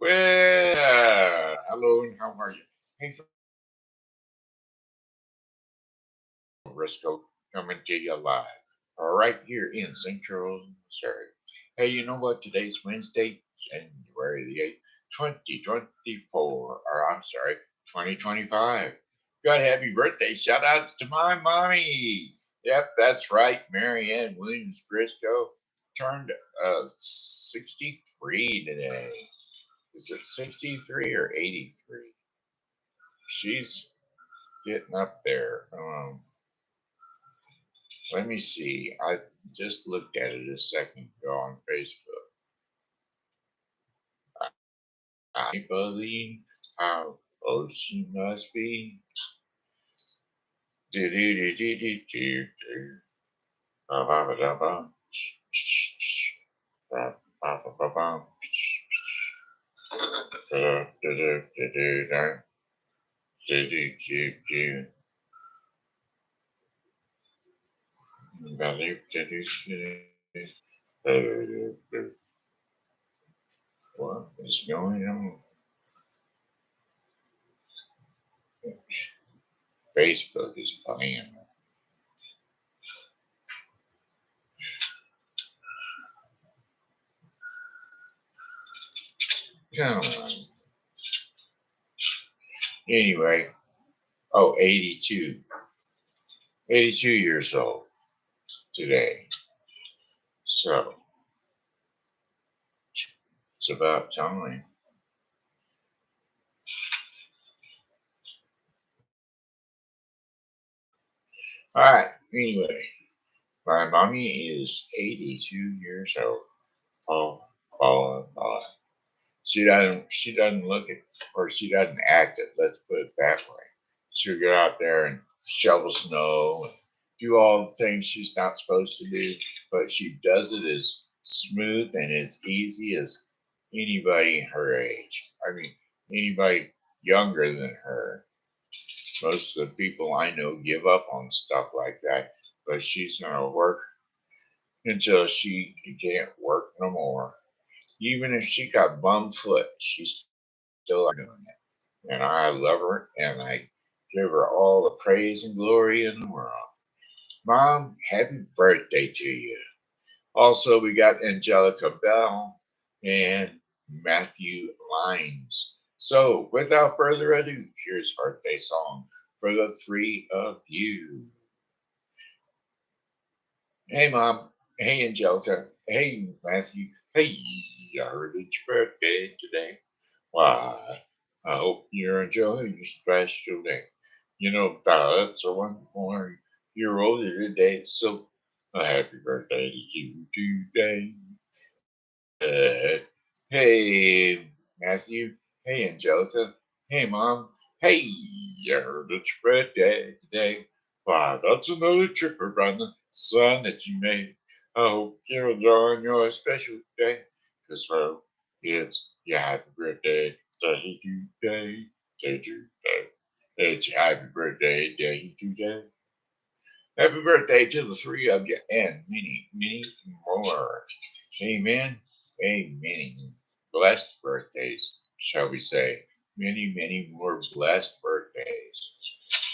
Well, hello and how are you? Hey, Briscoe, coming to you live. Right here in Central Missouri. Hey, you know what? Today's Wednesday, January the 8th, 2024. Or I'm sorry, 2025. God, happy birthday. Shout outs to my mommy. Yep, that's right. Mary Ann Williams Briscoe turned 63 today. Is it 63 or 83? She's getting up there. Let me see. I just looked at it a second ago on Facebook. I believe how old she must be. Do do do do do do do. Ba ba ba da ba. Ba ba ba ba ba. Da da da da da da. Do do do do. Ba do do do do. What is going on? Facebook is playing. Come on. Anyway, oh, 82. 82 years old today. So it's about time. All right. Anyway, my mommy is 82 years old. Oh, oh. She doesn't look it, or she doesn't act it. Let's put it that way. She'll get out there and shovel snow and do all the things she's not supposed to do, but she does it as smooth and as easy as anybody her age. I mean, anybody younger than her. Most of the people I know give up on stuff like that, but she's gonna work until she can't work no more. Even if she got bum foot, she's still doing it. And I love her and I give her all the praise and glory in the world. Mom, happy birthday to you. Also, we got Angellica Ball and Matthew Lines. So, without further ado, here's birthday song for the three of you. Hey, Mom. Hey, Angelica. Hey, Matthew. Hey, I heard it's your birthday today. Why, I hope you're enjoying your special day. You know, that's a 1 more year older today, so a happy birthday to you today. Hey, Matthew. Hey, Angelica. Hey, Mom. Hey, I heard it's your birthday today. Why, that's another trip around the sun that you made. I hope you're enjoying your special day. Because, well, it's your happy birthday day today. Day today. It's your happy birthday day today. Happy birthday to the three of you and many, many more. Amen. Amen. Blessed birthdays, shall we say. Many, many more blessed birthdays.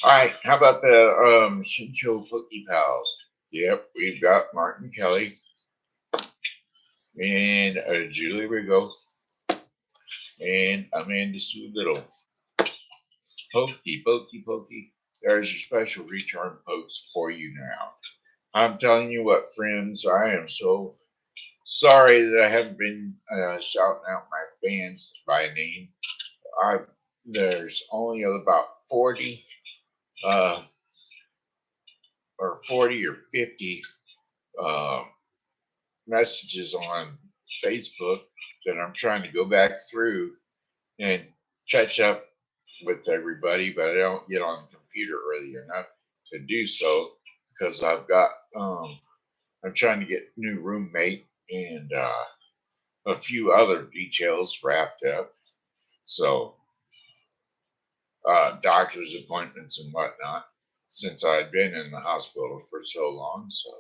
All right. How about the Shen, a.k.a. Pokey pals? Yep. We've got Martin Kelly and Julie Rego and Amanda Sue Little. Pokey. There's your special return post for you now. I'm telling you what, friends, I am so sorry that I haven't been shouting out my fans by name. I There's only about 40 uh, or 40 or 50 uh, messages on Facebook that I'm trying to go back through and catch up with everybody, but I don't get on the computer early enough to do so because I'm trying to get a new roommate and a few other details wrapped up. So, doctor's appointments and whatnot, since I'd been in the hospital for so long. So,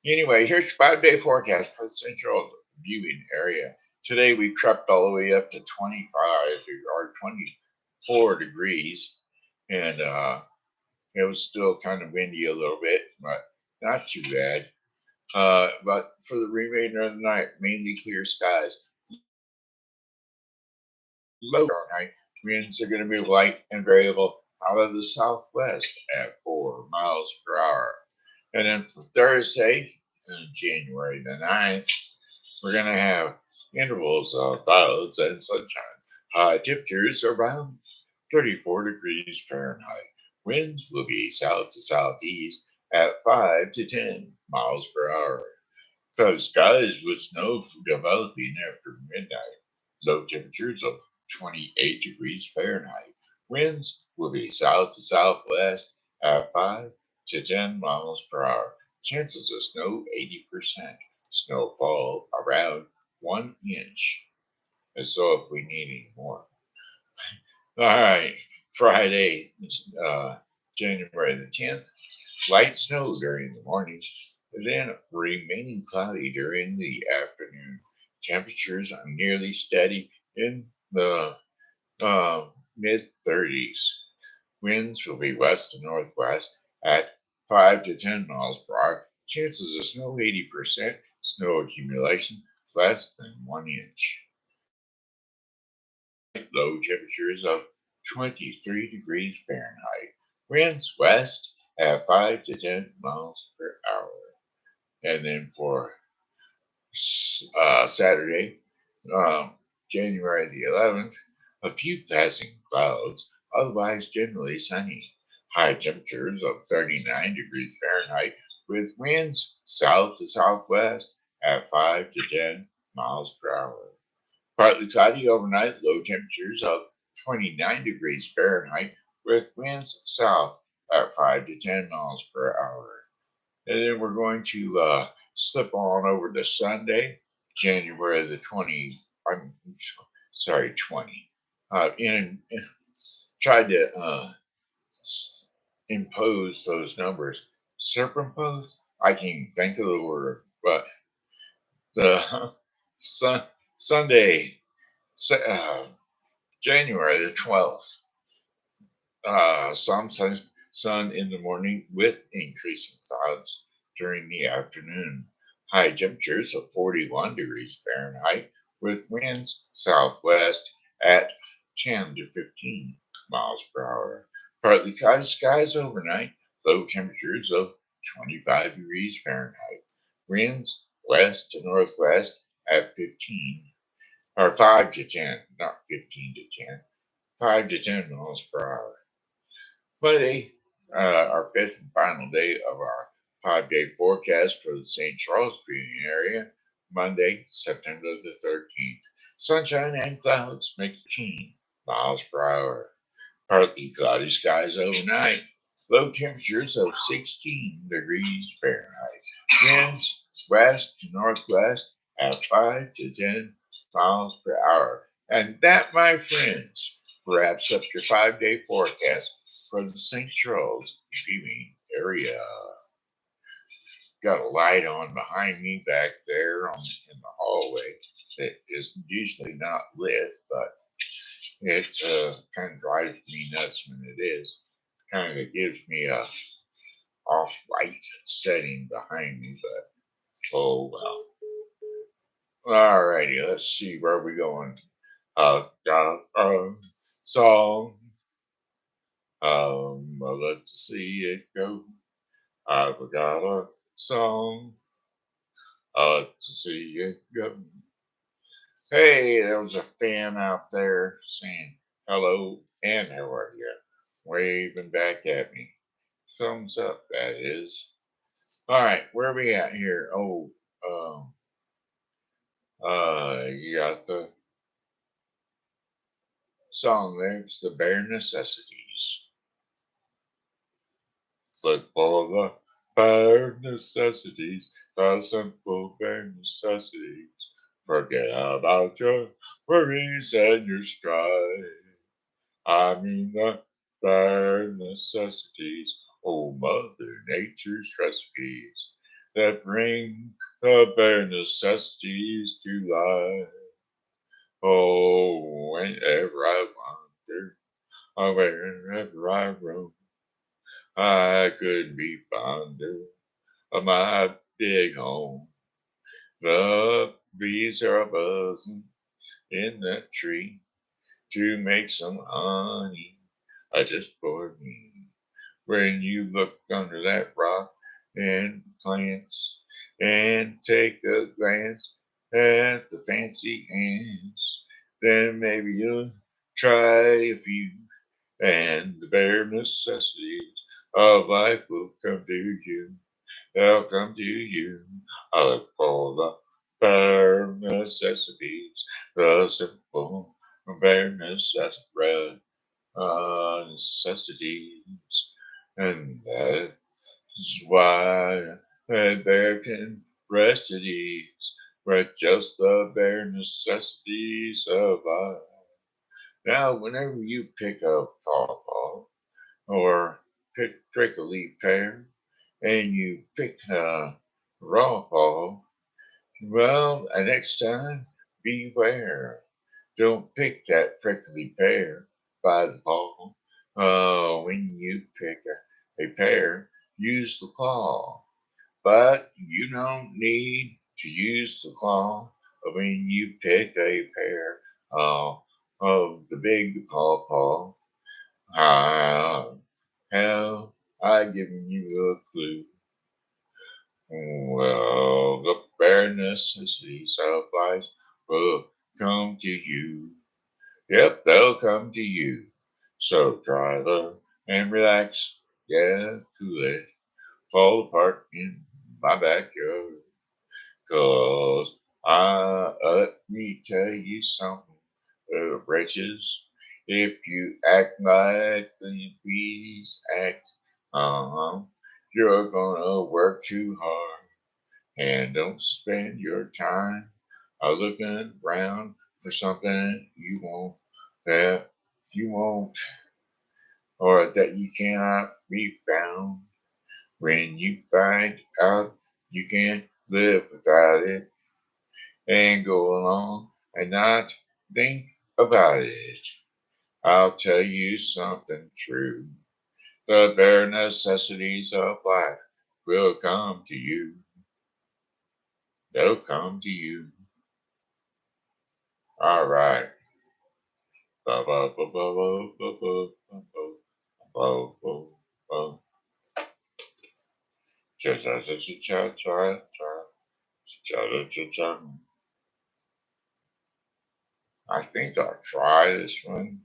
anyway, here's your 5 day forecast for the central viewing area. Today we crept all the way up to 25 or 24 degrees, and it was still kind of windy a little bit, but not too bad. But for the remainder of the night, mainly clear skies. Low night winds are going to be light and variable out of the southwest at 4 miles per hour. And then for Thursday, January the 9th, we're going to have intervals of clouds and sunshine. High temperatures around 34 degrees Fahrenheit. Winds will be south to southeast at 5 to 10 miles per hour. Cloudy skies with snow developing after midnight. Low temperatures of 28 degrees Fahrenheit. Winds will be south to southwest at 5 to 10 miles per hour. Chances of snow 80%. Snowfall around 1 inch. And so if we need any more. All right. Friday, January the 10th. Light snow during the morning, then remaining cloudy during the afternoon. Temperatures are nearly steady in the mid 30s. Winds will be west to northwest at 5 to 10 miles per hour. Chances of snow 80%. Snow accumulation less than 1 inch. Low temperatures of 23 degrees Fahrenheit. Winds west at 5 to 10 miles per hour. And then for Saturday, January the 11th, a few passing clouds, otherwise generally sunny. High temperatures of 39 degrees Fahrenheit with winds south to southwest at 5 to 10 miles per hour. Partly cloudy overnight, low temperatures of 29 degrees Fahrenheit with winds south at 5 to 10 miles per hour. And then we're going to slip on over to Sunday, January the 20. I'm sorry, 20. And tried to impose those numbers. Superimpose? I can't even think of the word, but the sun, Sunday, January the 12th. Some sun in the morning with increasing clouds during the afternoon. High temperatures of 41 degrees Fahrenheit with winds southwest at 10 to 15 miles per hour. Partly cloudy skies overnight. Low temperatures of 25 degrees Fahrenheit. Winds west to northwest at 15 or 5 to 10, not 15 to 10, 5 to 10 miles per hour. Friday, our fifth and final day of our 5 day forecast for the St. Charles viewing area, Monday, September the 13th. Sunshine and clouds make 15 miles per hour. Partly cloudy skies overnight. Low temperatures of 16 degrees Fahrenheit. Winds west to northwest at 5 to 10 miles per hour. And that, my friends, wraps up your 5 day forecast for the St. Charles viewing area. Got a light on behind me back there in the hallway that is usually not lit, but it kind of drives me nuts when it is. Kind of gives me a off white setting behind me, but oh well. Alrighty, let's see where we going. Got a song. Let's see it go. I've got a song. Let's see it go. Hey, there was a fan out there saying hello and how are you? Waving back at me. Thumbs up, that is. All right, where are we at here? Oh, you got the song there. It's the bare necessities. Look for the bare necessities, the simple bare necessities. Forget about your worries and your strife. I mean the bare necessities. Oh, Mother Nature's recipes that bring the bare necessities to life. Oh, whenever I wander, or wherever I roam, I could be fonder of my big home. The bees are buzzing in that tree to make some honey just for me. When you look under that rock and glance and take a glance at the fancy ants, then maybe you'll try a few, and the bare necessities of life will come to you. They'll come to you. I look for the bare necessities, the simple bare necessities, and that's why a bear can rest at ease with just the bare necessities of life. Now, whenever you pick up pawpaw or pick prickly pear, and you pick raw paw, well, next time beware. Don't pick that prickly pear by the paw. When you pick a pear, use the claw. But you don't need to use the claw when you pick a pear uh, of the big pawpaw. Have I given you a clue? Well, the bare necessities of life will come to you. Yep, they'll come to you. So try them and relax. Yeah, too late. Fall apart in my backyard. Cause let me tell you something, wretches. If you act like the bees act, uh-huh, you're gonna work too hard. And don't spend your time looking around for something you won't, that you won't, or that you cannot be found. When you find out you can't live without it, and go along and not think about it, I'll tell you something true. The bare necessities of life will come to you. They'll come to you. All right. Ba ba ba ba ba ba ba ba ba ba ba. Cha cha cha cha cha cha cha cha cha cha. I think I'll try this one.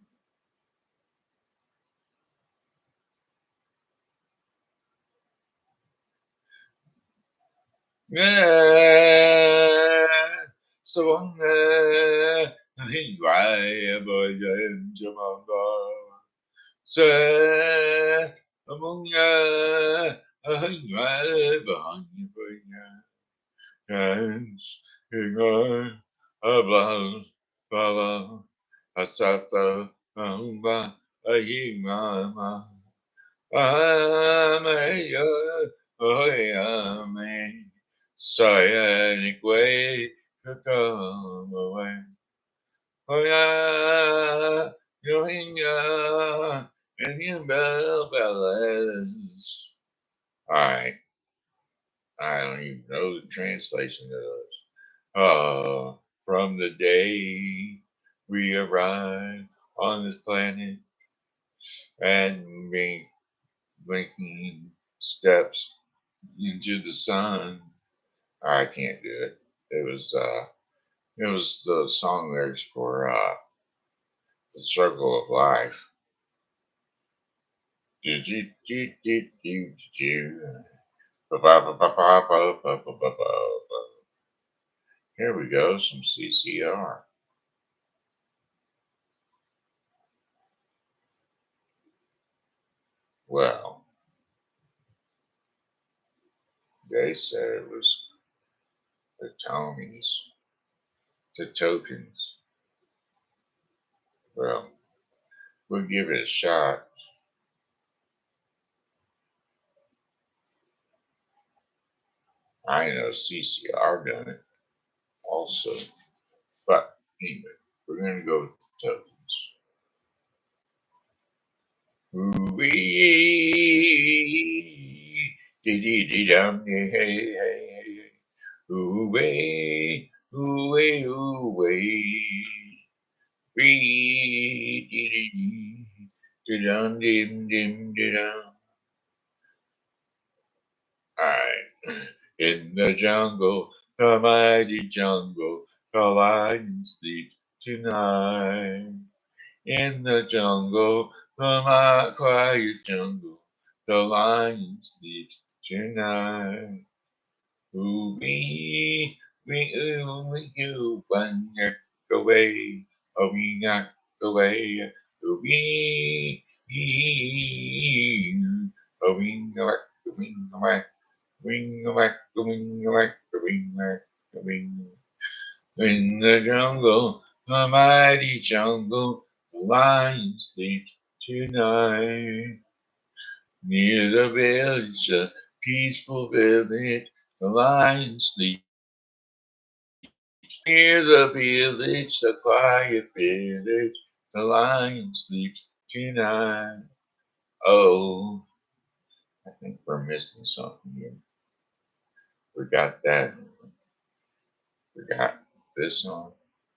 Yeah, so long as I ever into my bar. Say, among ya, I behind you, hands in a blouse, Baba, a sata, a hima, I'm a man, cyanic way to come away. Oh yeah, and you bells. Alright, I don't even know the translation of those. From the day we arrived on this planet and make blinking steps into the sun. I can't do it. It was the song lyrics for the circle of life. Do do do do do do. Ba ba ba ba ba ba ba ba ba ba. Here we go, some CCR. Well, they said it was the Tonys, the tokens. Well, we'll give it a shot. I know CCR done it also. But anyway. We're going to go with the tokens. Ooh-wee, dee-dee-dee-dum, hey, hey, hey. Ooh-wee, ooh-wee, ooh-wee. Wee, dee-dee-dee, dee-dum, dim, dim, dee-dum. Alright. In the jungle, the mighty jungle, the lion sleeps tonight. In the jungle, the quiet jungle, the lion sleeps tonight. Ooh, you, one away, we not away. Ooh, we go back, we go back. Wing a whack, a wing a whack, a wing whack, a wing. In the jungle, the mighty jungle, the lion sleeps tonight. Near the village, a peaceful village, the lion sleeps. Near the village, the quiet village, the lion sleeps tonight. Oh, I think we're missing something here. We got that. We got this one.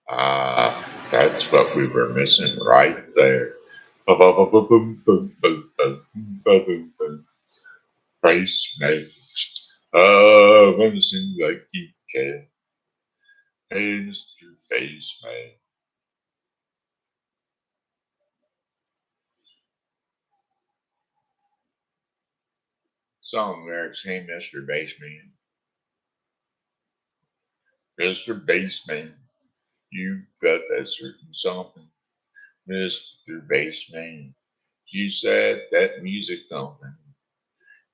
Ah, that's what we were missing right there. Price makes one sing like you can. Hey, Mr. Bassman. Song lyrics, hey, Mr. Bassman. Mr. Bassman, you got that certain something. Mr. Bassman, you said that music thumping.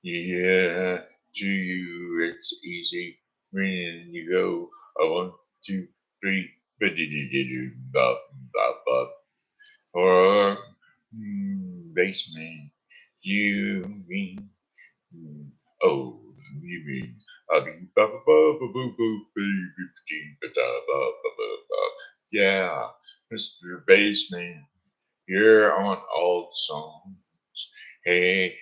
Yeah, to you it's easy when you go a one, two, three, bop, bop, bop. Or baseman, you mean oh you mean yeah, Mr. Baseman, you're on all the songs. Hey,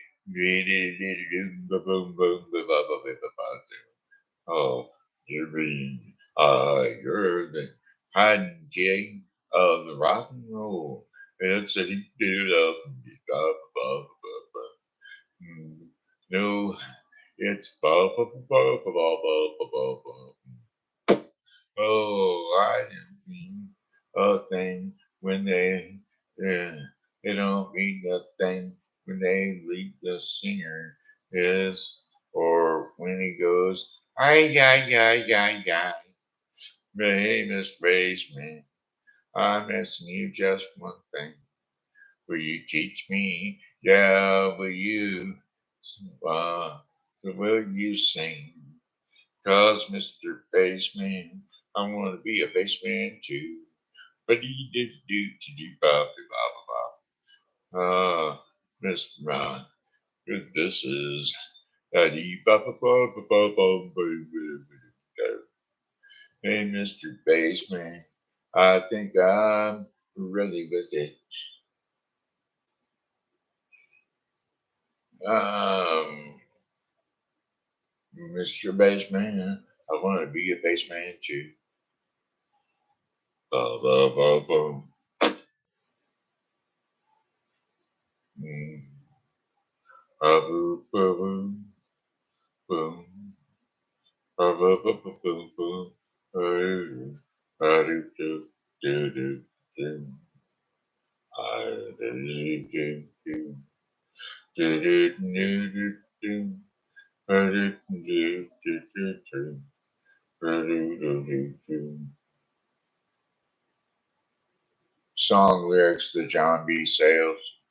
oh, you mean you're the hiding king of the rock and roll. It's a heat it up and get up, up, up, up. No, it's ba ba ba ba ba ba ba ba ba. Oh, I didn't mean a thing when uh, they don't mean a thing when they lead the singer is or when he goes, ay, ay, ay, ay, ay. Hey, Miss Baseman, I'm asking you just one thing. Will you teach me? Yeah, uh, will you sing? Cause Mr. Baseman, I want to be a baseman too. But he did do blah blah blah. Mr. Ron, this is dee ba ba ba ba ba ba ba ba. Hey, Mr. Baseman, I think I'm really with it. Um, Mr. Baseman, I want to be a baseman too. Ba ba ba ba. Mm. Ba boo ba boo boom. Ba ba ba ba boom boom. Ba do do do do do. I do do do do do do do do. Ba do do do do do. Ba do do do do. Song lyrics to John B. Sales.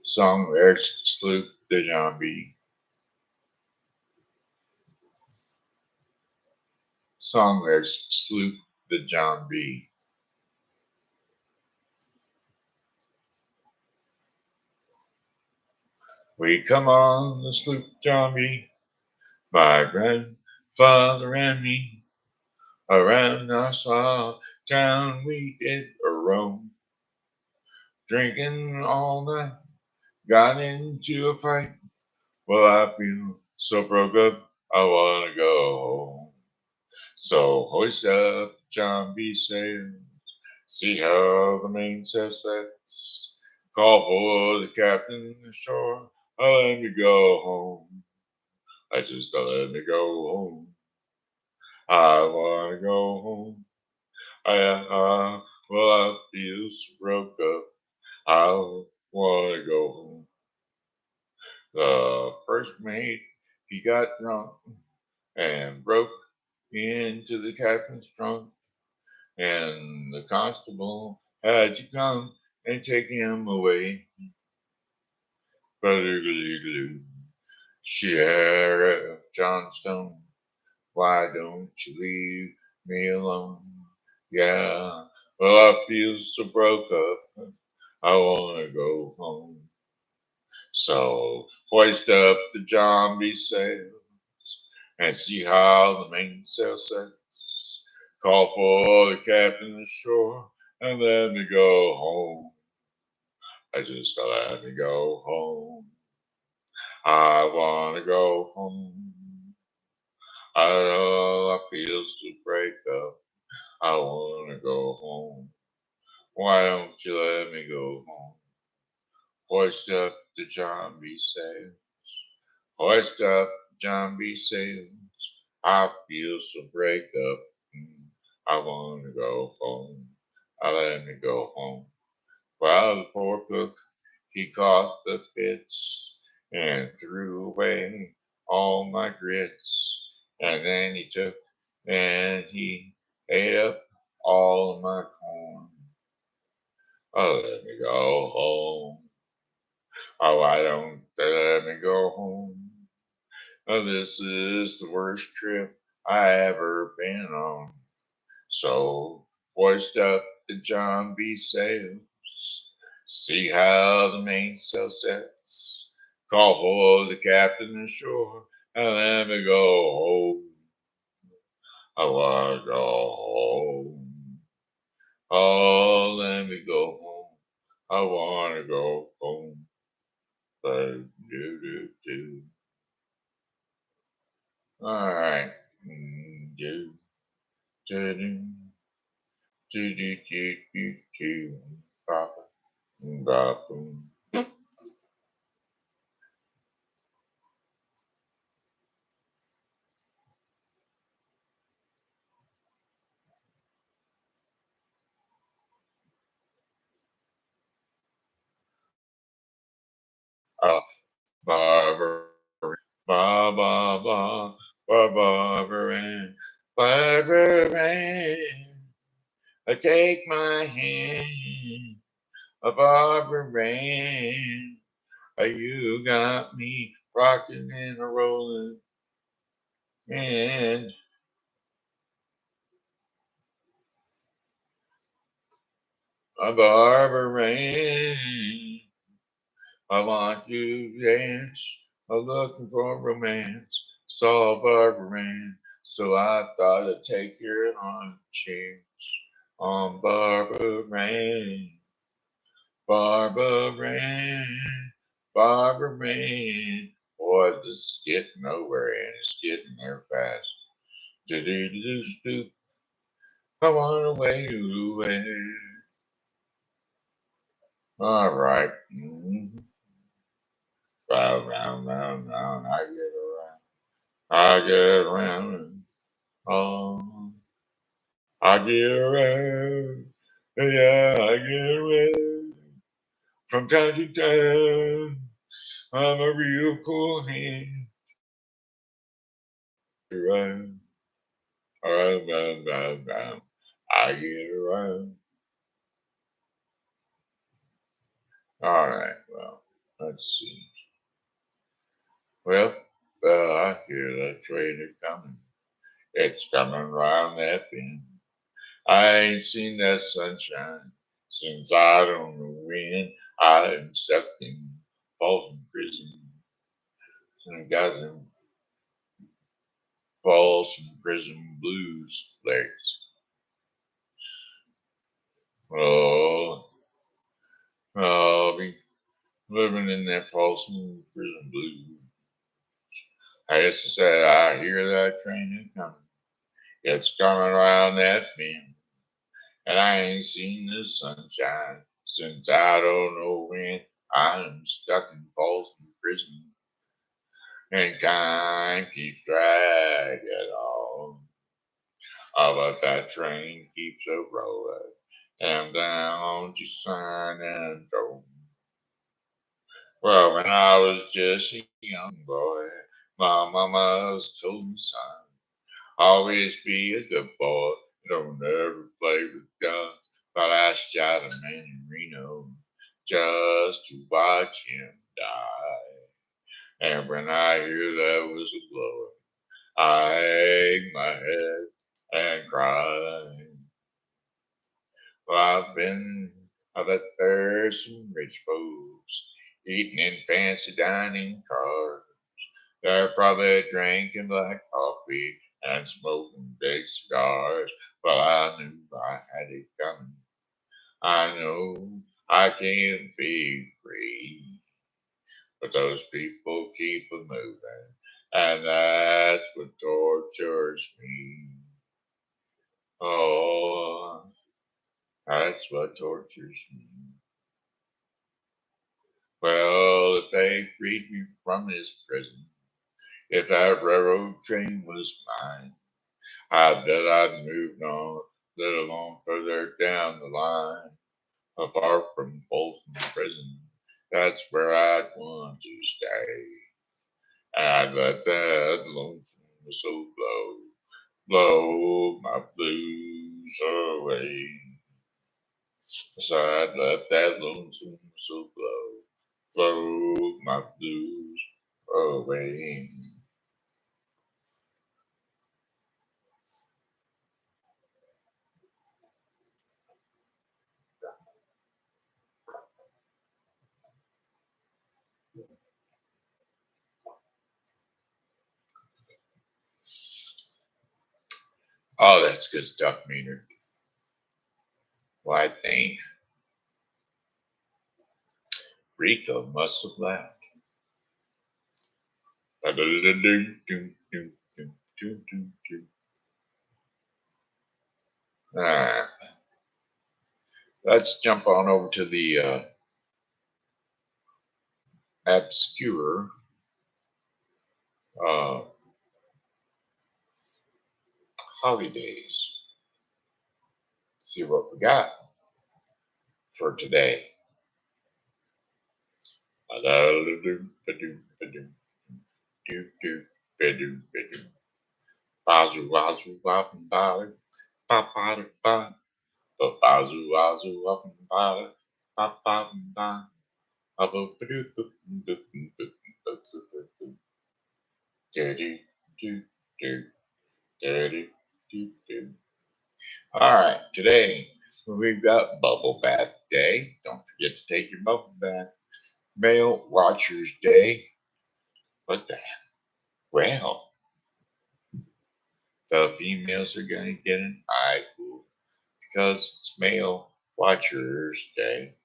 Song lyrics to Sloop. the John B. Song there's Sloop the John B. We come on the sloop John B. My grandfather and me. Around Nassau town we did a roam. Drinking all night, got into a fight. Well, I feel so broke up, I wanna go home. So hoist up John B. sails, see how the mainsail sets. Call for the captain ashore, let me go home. I just let me go home. I wanna go home. Well, I feel so broke up. I wanna go home. The first mate, he got drunk and broke into the captain's trunk, and the constable had to come and take him away. Sheriff Johnstone, why don't you leave me alone? Yeah, well, I feel so broke up, I wanna go home. So hoist up the John B. sails and see how the mainsail sets. Call for the captain ashore and let me go home. I just let me go home. I wanna go home. I feel so break up. I wanna go home. Why don't you let me go home? Hoist up the John B. sails. Hoist up John B. sails. I feel so break up. I wanna go home. I let me go home. While the poor cook, he caught the fits and threw away all my grits. And then he took and he ate up all of my corn. Oh, let me go home. Oh, why don't they let me go home? Oh, this is the worst trip I ever been on. So hoist up the John B. sails. See how the mainsail sets. Call for the captain ashore and let me go home. I wanna go home. Oh, let me go home. I wanna go home. Do do do. All right. Do do do do do do do do. Papa, papa. Barbara, ba ba ba, Barbara Ann, Barbara Ann. Take my hand, Barbara Ann. You got me rocking and a rolling, and Barbara Ann. I want you to dance. I'm looking for romance. Saw Barbara Ann, so I thought I'd take her on a chance. On Barbara Ann, Barbara Ann, Barbara Ann. Boy, this is getting nowhere, and it's getting there fast. Do do do do. I want away away. All right. Round, round, round, round. I get around. I get around. Oh, I get around. Yeah, I get around. From time to time, I'm a real cool hand. Around, around, round, round, round. I get around. All right, well, let's see. Well, I hear that train is coming. It's coming around that bend. I ain't seen that sunshine since I don't know when. I'm stuck in Folsom Prison. And got them Folsom Prison blues lyrics. Oh, I'll be living in that Folsom Prison blues. I just said, I hear that train is coming. It's coming around that bend. And I ain't seen the sunshine since I don't know when. I'm stuck in Folsom Prison. And time keeps dragging on. But that train keeps a rolling. And down to San Antonio. Well, when I was just a young boy, my mama's told me, son, always be a good boy. Don't ever play with guns. But I shot a man in Reno just to watch him die. And when I hear that whistle blowing, I hang my head and cry. Well, I bet there's some rich folks eating in fancy dining cars. They're probably drinking black coffee and smoking big cigars. Well, I knew I had it coming. I know I can't be free, but those people keep a moving, and that's what tortures me. Oh, that's what tortures me. Well, if they freed me from this prison, if that railroad train was mine, I bet I'd moved on, let alone further down the line, far from Folsom Prison. That's where I'd want to stay. And I'd let that lonesome whistle blow my blues away. So I'd let that lonesome whistle blow my blues away. Oh, that's good stuff, Maynard. Well, I think Rico must have laughed. Ah, let's jump on over to the obscure uh, holidays. See what we got for today. Bazoo, wazoo, whopping, bother, pop, bother, bother. But bazoo, wazoo, whopping, bother, pop, bother, bother. All right, today we've got Bubble Bath Day. Don't forget to take your bubble bath. Male Watchers Day. What the hell? Well, the females are going to get an eye cool because it's Male Watchers Day.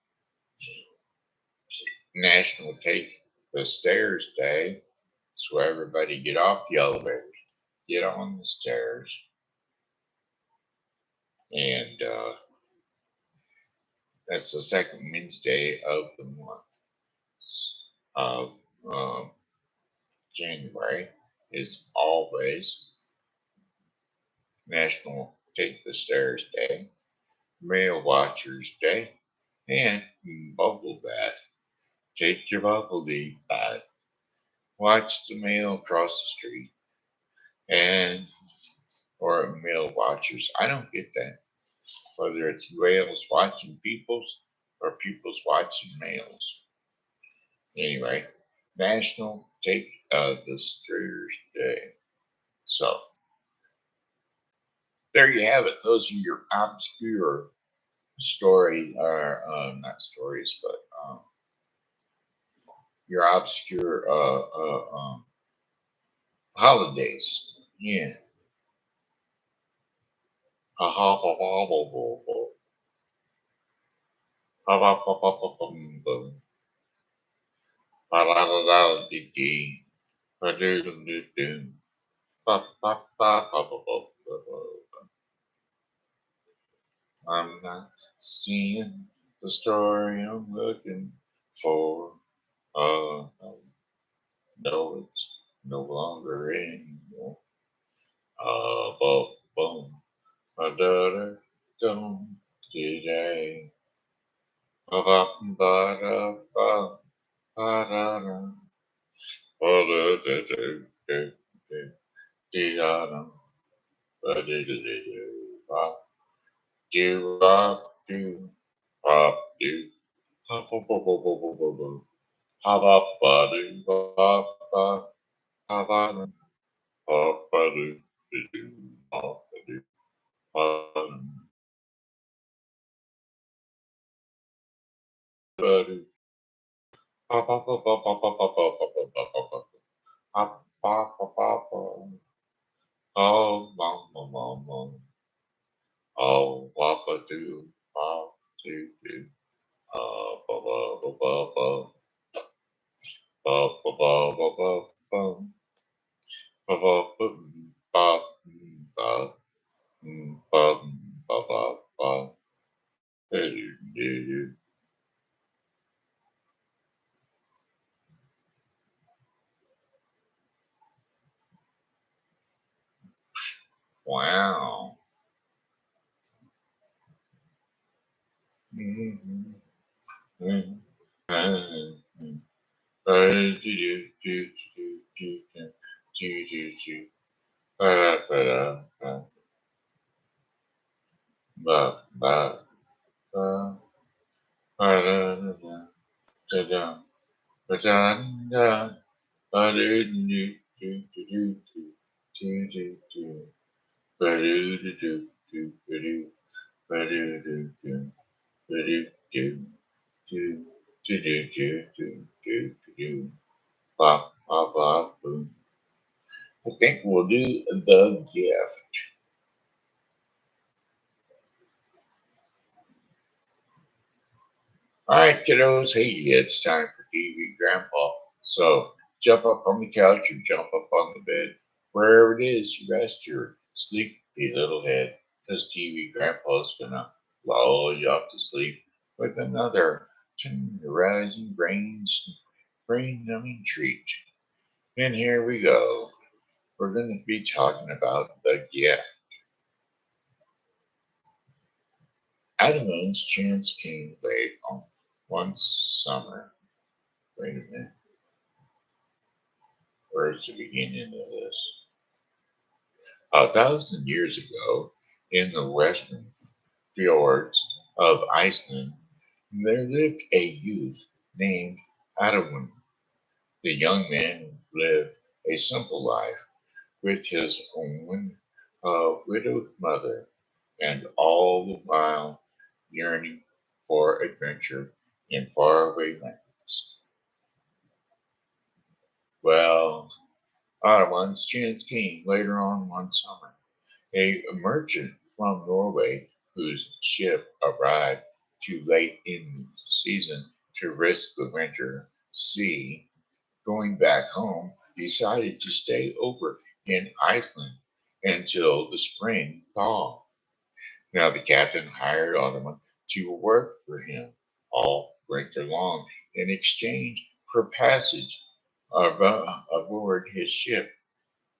National Take the Stairs Day. So everybody get off the elevators, get on the stairs, and that's the second Wednesday of the month of January. Is always National Take the Stairs Day, Male Watchers Day, and Bubble Bath. Take your bubble bath. Watch the male across the street, and or male watchers. I don't get that. Whether it's whales watching peoples or peoples watching males. Anyway, National Take the Strader's Day. So there you have it. Those are your obscure story, or not stories, but your obscure holidays. Yeah. Ha ha ha ha ha ha ha ha ha ha ha ha ha la la la dee dee ba doo doo doo doo ba ba ba ba ba ba ba ba. I'm not seeing the story I'm looking for. No, no, it's no longer anymore. Boom, boom, my daughter, don't today. Ba ba ba da ba ba da da. Ba da da da da da dee da da. Ba da da da da. Ba do ba do ba do. Ha ba ba ba ba ba ba ba. Ha ba ba do ba ba ha ba do ba ba do do ba ba do ba ba do. Pa pa pa pa pa pa pa pa pa pa pa pa pa. Pa pa pa pa pa. Oh, mom, mom, mom, mom. Oh, wapa do, pop do do. Ba ba ba ba ba. Ba ba ba ba ba ba. Ba ba ba ba ba ba ba ba ba. Do do do. Wow. Mm-hmm. Mm-hmm. Mm-hmm. Do do do do do do do do do. Ba da ba da ba ba ba ba ba da da da da da ba da da ba do do do do do do do do ba do do do do ba do ba do do do ba do do do do do do do do do ba ba ba boom. I think we'll do the gift. All right, kiddos. Hey, it's time for TV Grandpa. So jump up on the couch or jump up on the bed. Wherever it is, you rest your sleepy little head. Because TV Grandpa's going to lull you off to sleep with another tenderizing brain numbing treat. And here we go. We're going to be talking about the gift. Adam's chance came late on one summer. Wait a minute. Where's the beginning of this? 1,000 years ago, in the western fjords of Iceland, there lived a youth named Adamund. The young man lived a simple life with his own widowed mother, and all the while yearning for adventure in faraway lands. Well, Adamund's chance came later on one summer. A merchant from Norway whose ship arrived too late in the season to risk the winter sea going back home decided to stay over in Iceland until the spring thaw. Now the captain hired Ottoman to work for him all winter long in exchange for passage aboard his ship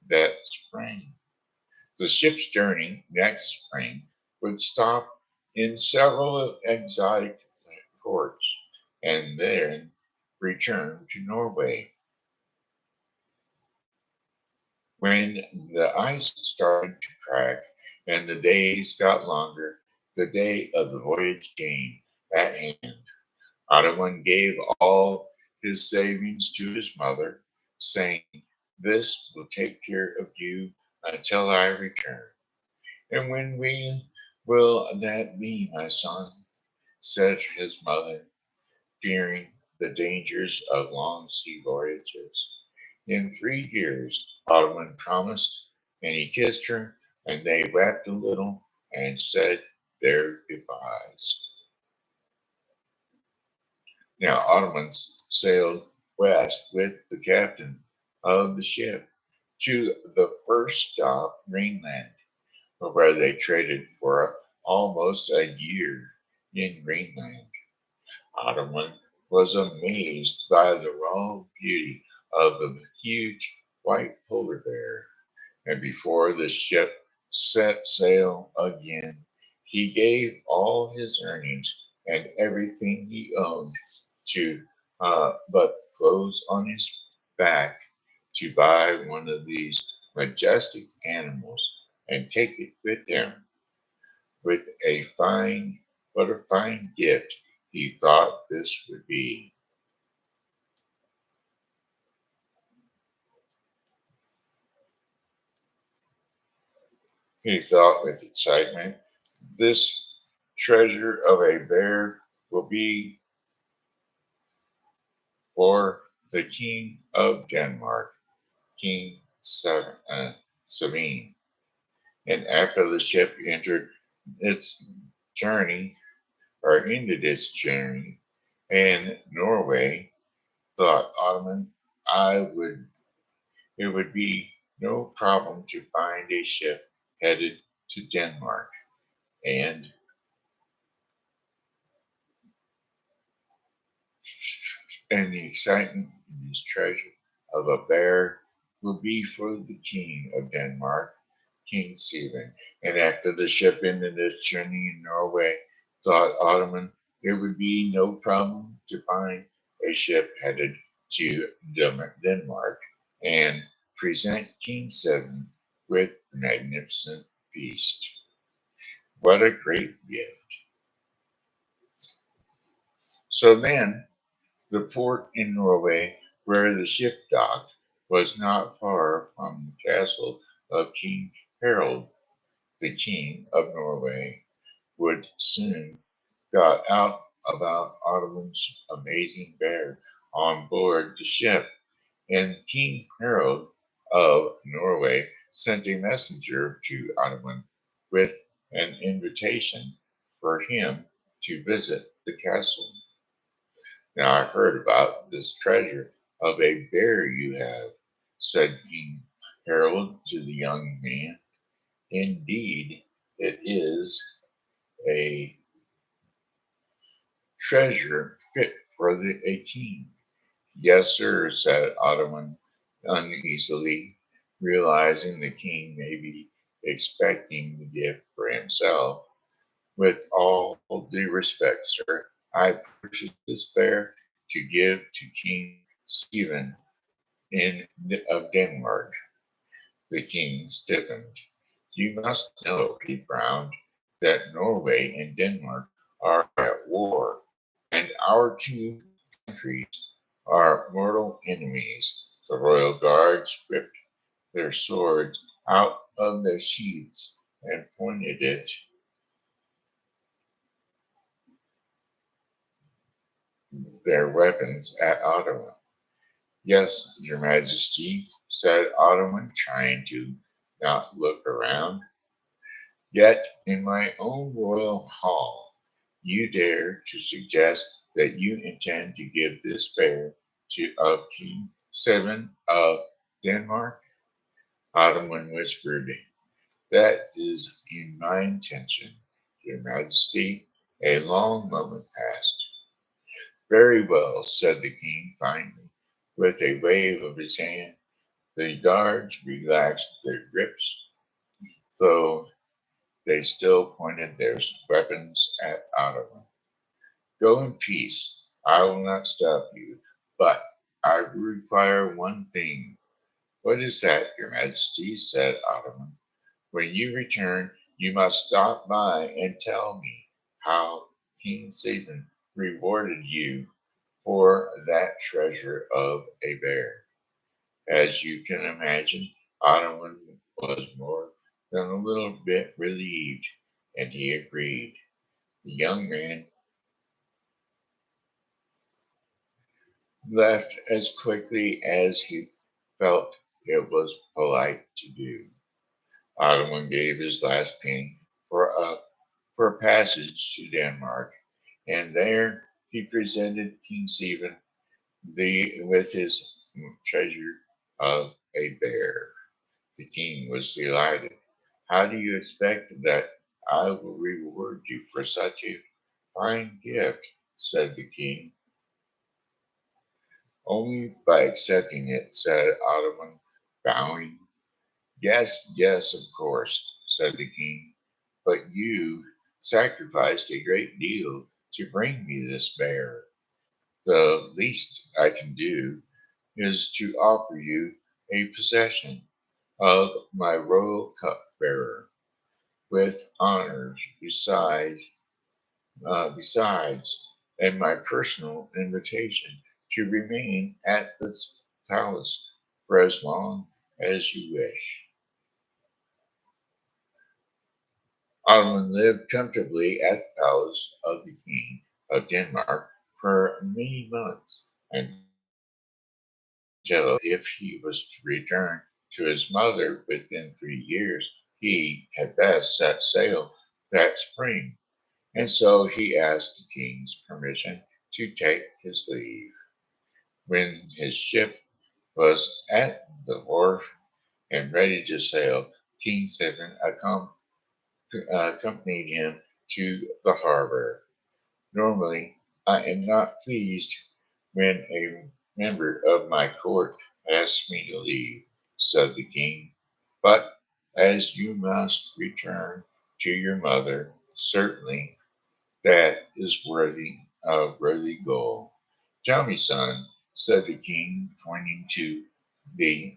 that spring. The ship's journey next spring would stop in several exotic ports and then return to Norway. When the ice started to crack and the days got longer, the day of the voyage came at hand. Ottawan gave all his savings to his mother, saying, "This will take care of you until I return." "And will that be, my son?" said his mother, fearing the dangers of long sea voyages. "In 3 years," Ottoman promised, and he kissed her, and they wept a little and said their goodbyes. Now, Ottomans sailed west with the captain of the ship to the first stop, Greenland, where they traded for almost a year in Greenland. Ottoman was amazed by the raw beauty of the huge white polar bear, and before the ship set sail again, he gave all his earnings and everything he owned to but clothes on his back to buy one of these majestic animals and take it with him with a fine, what a fine gift he thought this would be. He thought with excitement, this treasure of a bear will be for the King of Denmark, King Sabine. And after the ship entered its journey, or ended its journey, and Norway, thought Ottoman, I would it would be no problem to find a ship headed to Denmark, and the excitement in this treasure of a bear will be for the king of Denmark, King Stephen. And after the ship ended its journey in Norway, thought Ottoman, it would be no problem to find a ship headed to Denmark and present King Stephen with the magnificent feast. What a great gift. So then the port in Norway where the ship docked was not far from the castle of King Harold. The king of Norway would soon got out about Ottoman's amazing bear on board the ship, and King Harold of Norway sent a messenger to Ottoman with an invitation for him to visit the castle. "Now I heard about this treasure of a bear you have," said King Harold to the young man. "Indeed, it is a treasure fit for a king." "Yes, sir," said Ottoman uneasily, realizing the king may be expecting the gift for himself. "With all due respect, sir, I purchased this bear to give to King Stephen of Denmark." The king stiffened. "You must know," he frowned, "that Norway and Denmark are at war, and our two countries are mortal enemies." The royal guards whipped their swords out of their sheaths and pointed their weapons at Ottawa. "Yes, your majesty," said Ottoman, trying to not look around. "Yet in my own royal hall you dare to suggest that you intend to give this bear to King Seven of Denmark?" Ottoman whispered, "That is in my intention, your majesty." A long moment passed. "Very well," said the king finally, with a wave of his hand. The guards relaxed their grips, though they still pointed their weapons at Ottawa. "Go in peace. I will not stop you, but I require one thing." "What is that, your majesty?" said Ottoman. "When you return, you must stop by and tell me how King Stephen rewarded you for that treasure of a bear." As you can imagine, Ottoman was more than a little bit relieved, and he agreed. The young man left as quickly as he felt it was polite to do. Ottoman gave his last penny for a passage to Denmark, and there he presented King Stephen with his treasure of a bear. The king was delighted. How do you expect that I will reward you for such a fine gift? Said the king. Only by accepting it, said Ottoman, bowing. Yes, yes, of course, said the king. But you sacrificed a great deal to bring me this bear. The least I can do is to offer you a possession of my royal cupbearer, with honors besides, and my personal invitation to remain at this palace for as long as you wish. Ottoman lived comfortably at the palace of the king of Denmark for many months until, if he was to return to his mother within 3 years, he had best set sail that spring. And so he asked the king's permission to take his leave. When his ship was at the wharf and ready to sail, King Stephen accompanied him to the harbor. Normally, I am not pleased when a member of my court asks me to leave, said the king. But as you must return to your mother, certainly that is worthy goal. Tell me, son, said the king, pointing to the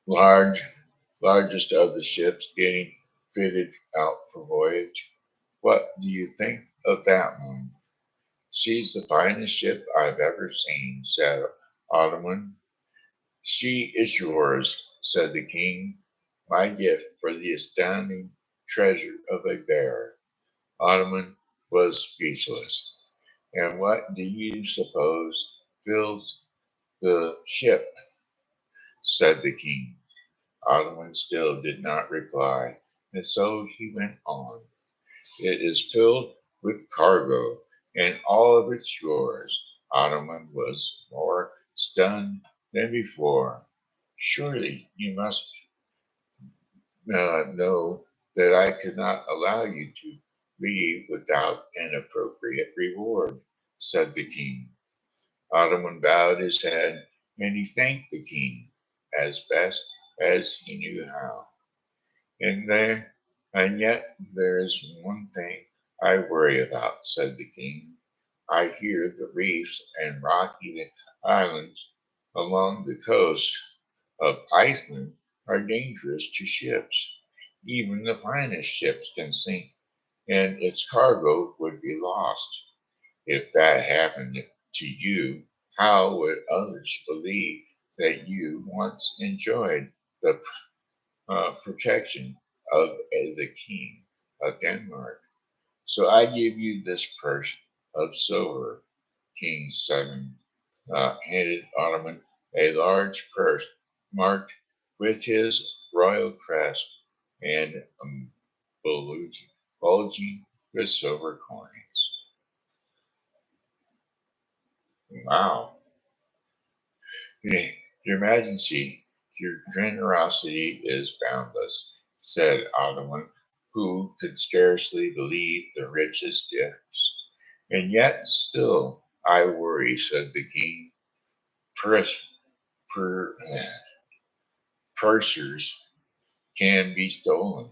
large, largest of the ships getting fitted out for voyage. What do you think of that one? She's the finest ship I've ever seen, said Ottoman. She is yours, said the king, my gift for the astounding treasure of a bear. Ottoman was speechless. And what do you suppose fills the ship? Said the king. Ottoman still did not reply, and so he went on. It is filled with cargo, and all of it's yours. Ottoman was more stunned than before. Surely you must know that I could not allow you to leave without an appropriate reward, said the king. Ottoman bowed his head, and he thanked the king as best as he knew how. And there, and yet there is one thing I worry about, said the king. I hear the reefs and rocky islands along the coast of Iceland are dangerous to ships. Even the finest ships can sink, and its cargo would be lost. If that happened to you, how would others believe that you once enjoyed the protection of the king of Denmark? So I give you this purse of silver. King Simon handed Ottoman a large purse marked with his royal crest and bulging with silver coins. Wow. Yeah, Your Majesty, your generosity is boundless, said Ottoman, who could scarcely believe the richest gifts. And yet still I worry, said the king. Purs- per- Pursers can be stolen,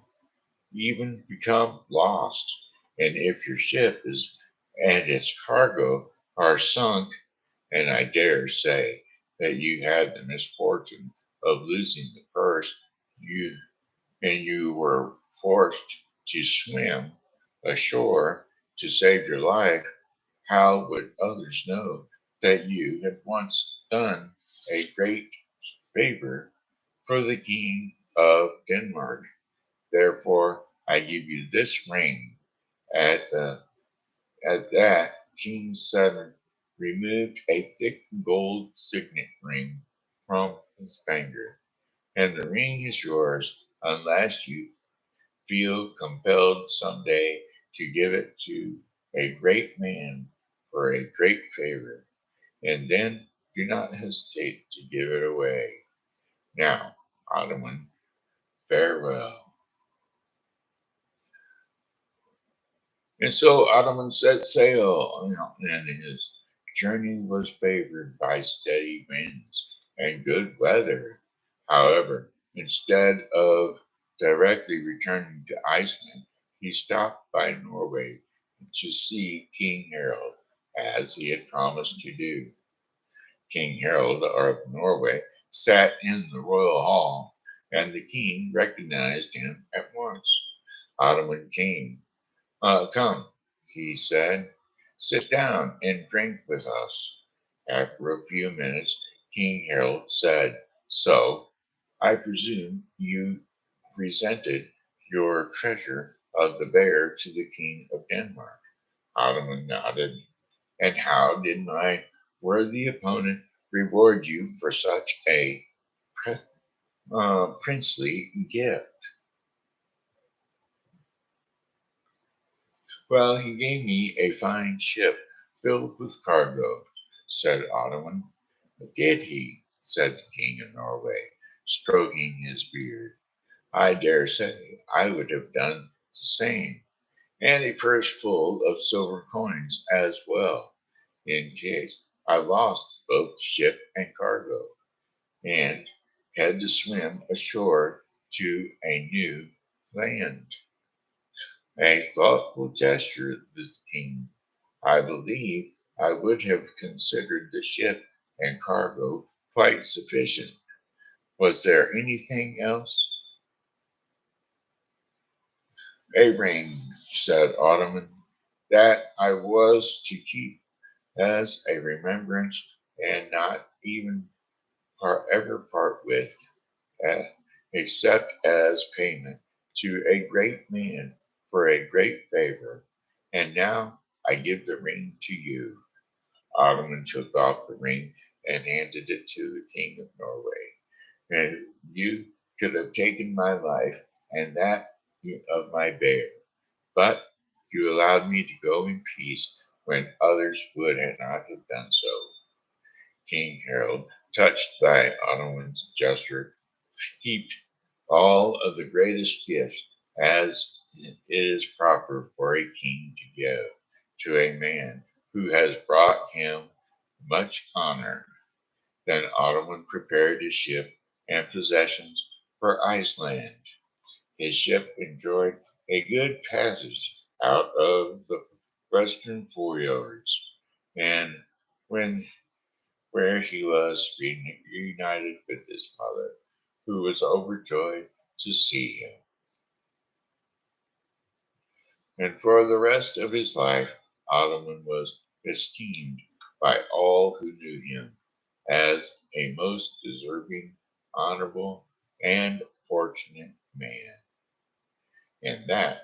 even become lost. And if your ship is and its cargo are sunk, and I dare say that you had the misfortune of losing the purse, you you were forced to swim ashore to save your life, how would others know that you had once done a great favor for the king of Denmark. Therefore, I give you this ring. At that, King Seven removed a thick gold signet ring from his finger, and the ring is yours unless you feel compelled someday to give it to a great man for a great favor, and then do not hesitate to give it away. Now, Ottoman, farewell. And so Ottoman set sail, and his journey was favored by steady winds and good weather. However, instead of directly returning to Iceland, he stopped by Norway to see King Harald, as he had promised to do. King Harald of Norway sat in the royal hall, and the king recognized him at once. Ottoman came. Come, he said, sit down and drink with us. After a few minutes, King Harold said, so, I presume you presented your treasure of the bear to the King of Denmark. Ottoman nodded. And how did my worthy opponent reward you for such a princely gift? Well, he gave me a fine ship filled with cargo, said Ottoman. Did he? Said the King of Norway, stroking his beard. I dare say I would have done the same, and a purse full of silver coins as well, in case I lost both ship and cargo, and had to swim ashore to a new land. A thoughtful gesture, the king. I believe I would have considered the ship and cargo quite sufficient. Was there anything else? A ring, said Ottoman, that I was to keep as a remembrance and not even ever part with, eh, except as payment to a great man for a great favor. And now I give the ring to you. Ottoman took off the ring and handed it to the King of Norway. And you could have taken my life and that of my bear, but you allowed me to go in peace when others would not have done so. King Harold, touched by Ottoman's gesture, heaped all of the greatest gifts as it is proper for a king to give to a man who has brought him much honor. Then Ottoman prepared his ship and possessions for Iceland. His ship enjoyed a good passage out of the western fjords, and when where he was reunited with his mother, who was overjoyed to see him. And for the rest of his life, Ottoman was esteemed by all who knew him as a most deserving, honorable, and fortunate man. And that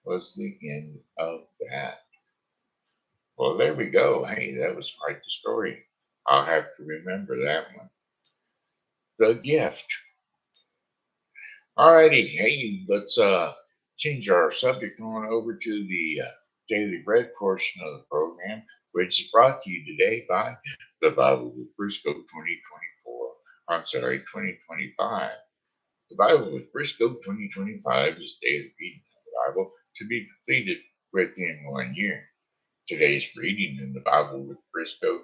was the end of that. Well, there we go. Hey, that was quite the story. I'll have to remember that one. The gift. Alrighty, hey, let's change our subject on over to the daily bread portion of the program, which is brought to you today by the Bible with Briscoe 2024. I'm sorry, 2025. The Bible with Briscoe 2025 is daily reading of the Bible to be completed within 1 year. Today's reading in the Bible with Briscoe,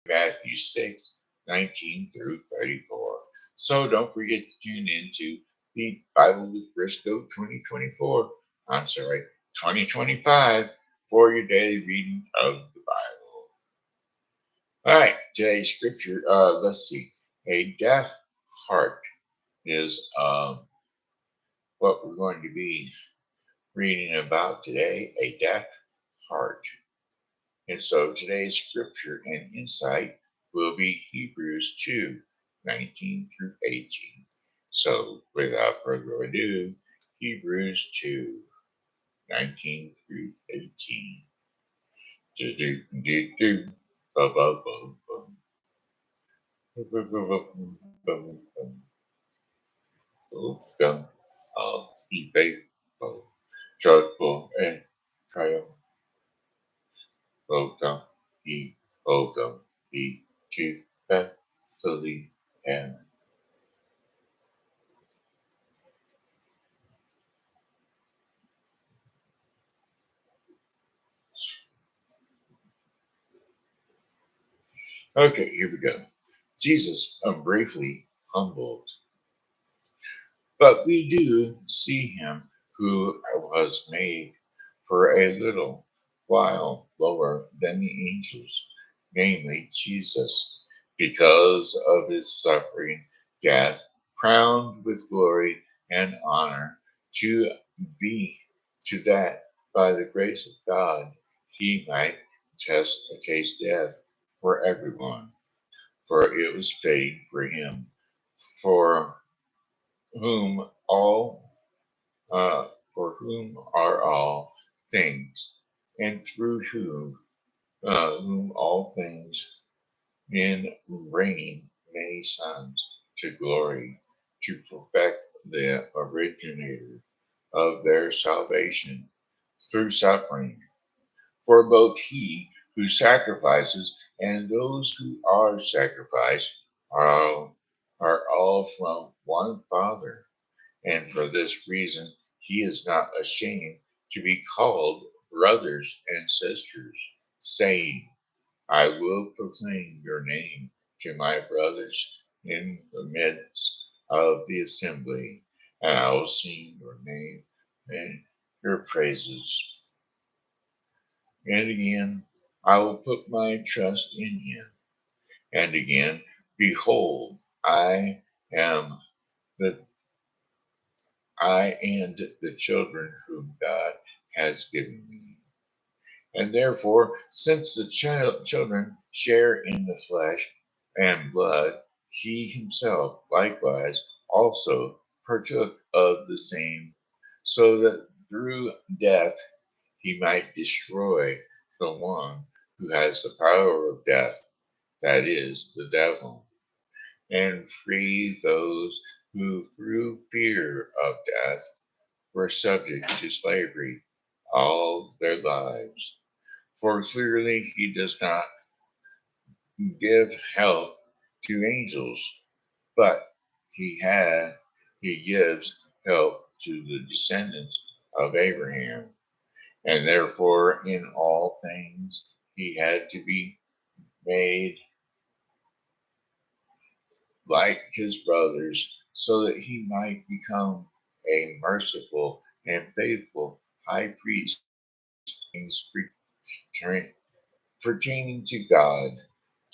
Matthew 6, 19 through 34. So don't forget to tune in to the Bible with Briscoe 2024. I'm sorry, 2025 for your daily reading of the Bible. All right, today's scripture, let's see. A deaf heart is what we're going to be reading about today. A deaf heart. And so today's scripture and insight will be Hebrews 2:19 through 18. So without further ado, Hebrews 2:19 through 18. Do do do do. Bum, bum, bum, bum. Bum, bum, bum, bum, bum. Welcome, be faithful, joyful, and triumph. Welcome, welcome, be to Bethlehem. And okay, here we go. Jesus briefly humbled, but we do see him who was made for a little while lower than the angels, namely Jesus, because of his suffering, death, crowned with glory and honor, to be to that by the grace of God he might taste death for everyone, for it was fitting for him, for whom all uh, for whom are all things, and through whom all things, in bringing many sons to glory, to perfect the originator of their salvation through suffering. For both he who sacrifices and those who are sacrificed are all from one Father, and for this reason he is not ashamed to be called brothers and sisters, saying, I will proclaim your name to my brothers in the midst of the assembly, and I will sing your name and your praises. And again, I will put my trust in him. And again, behold, am the I and the children whom God has given me. And therefore, since the children share in the flesh and blood, he himself likewise also partook of the same, so that through death he might destroy the one who has the power of death, that is, the devil, and free those who through fear of death were subject to slavery all their lives. For clearly he does not give help to angels, but he hath he gives help to the descendants of Abraham. And therefore in all things he had to be made like his brothers, so that he might become a merciful and faithful high priest, things pertaining to God,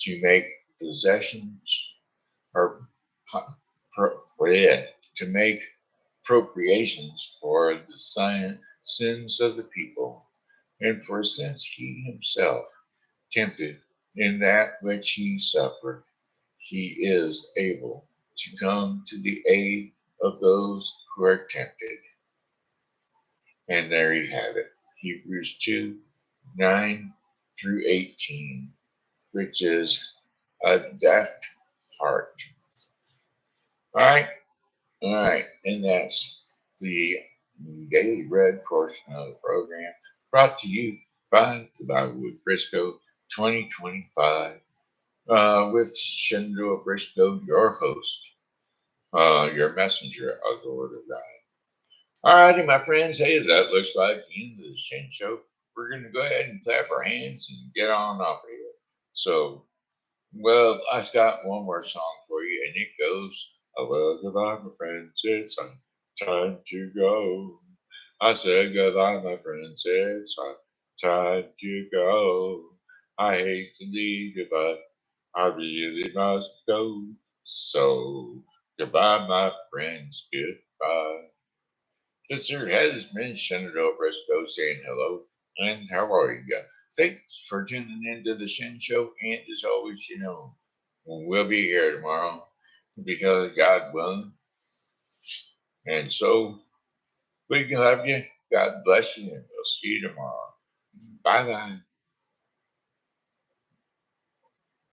to make possessions or to make appropriations for the sins of the people. And for since he himself tempted in that which he suffered, he is able to come to the aid of those who are tempted. And there you have it, Hebrews 2:9 through 18, which is a deft heart. All right, and that's the daily bread portion of the program, brought to you by the Bible with Briscoe 2025, with Shen, a.k.a. Briscoe, your host, your messenger of the Word of God. All righty, my friends. Hey, that looks like the end of the Shen Show. We're going to go ahead and clap our hands and get on off of here. So, well, I've got one more song for you, and it goes, well, goodbye, my friends. It's time to go. I said goodbye, my friends. It's time to go. I hate to leave you, but I really must go. So, goodbye, my friends. Goodbye. This here has been Senator Briscoe saying hello, and how are you guys? Thanks for tuning into the Shen Show. And as always, we'll be here tomorrow because God willing. And so we love you. God bless you. And we'll see you tomorrow. Bye bye.